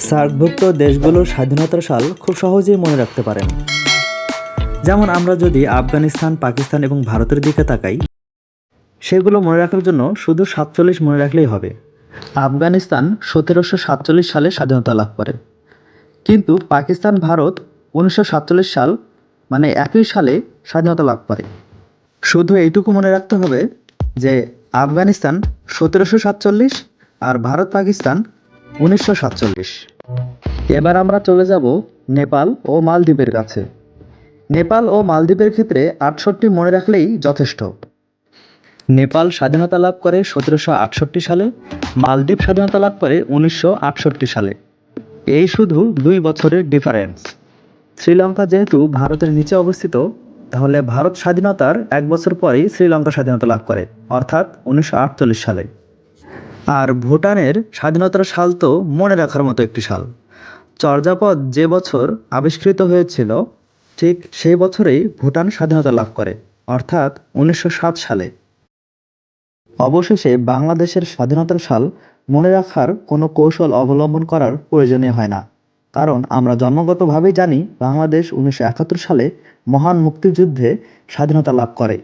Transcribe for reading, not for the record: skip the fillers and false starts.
সার্কভুক্ত দেশগুলোর স্বাধীনতার সাল খুব সহজেই মনে রাখতে পারেন। যেমন আমরা যদি আফগানিস্তান, পাকিস্তান এবং ভারতের দিকে তাকাই, সেগুলো মনে রাখার জন্য শুধু 47 মনে রাখলেই হবে। আফগানিস্তান 1747 সালে স্বাধীনতা লাভ করে, কিন্তু পাকিস্তান, ভারত 1947 সাল মানে একই সালে স্বাধীনতা লাভ করে। শুধু এইটুকু মনে রাখতে হবে যে আফগানিস্তান 1747 আর ভারত পাকিস্তান 1947। এবার আমরা চলে যাব নেপাল ও মালদ্বীপের কাছে। নেপাল ও মালদ্বীপের ক্ষেত্রে 68 মনে রাখলেই যথেষ্ট। নেপাল স্বাধীনতা লাভ করে 1768 সালে, মালদ্বীপ স্বাধীনতা লাভ করে 1968 সালে। এই শুধু 2 বছরের ডিফারেন্স। শ্রীলঙ্কা যেহেতু ভারতের নিচে অবস্থিত, তাহলে ভারত স্বাধীনতার 1 বছর পরেই শ্রীলঙ্কা স্বাধীনতা লাভ করে, অর্থাৎ 1948 সালে। আর ভুটানের স্বাধীনতার সাল তো মনে রাখার মতো একটি সাল। চর্যাপদ যে বছর আবিষ্কৃত হয়েছিল, ঠিক সেই বছরেই ভুটান স্বাধীনতা লাভ করে, অর্থাৎ 1907 সালে। অবশেষে বাংলাদেশের স্বাধীনতার সাল মনে রাখার কোনো কৌশল অবলম্বন করার প্রয়োজনীয় হয় না, কারণ আমরা জন্মগতভাবেই জানি বাংলাদেশ 1971 সালে মহান মুক্তিযুদ্ধে স্বাধীনতা লাভ করে।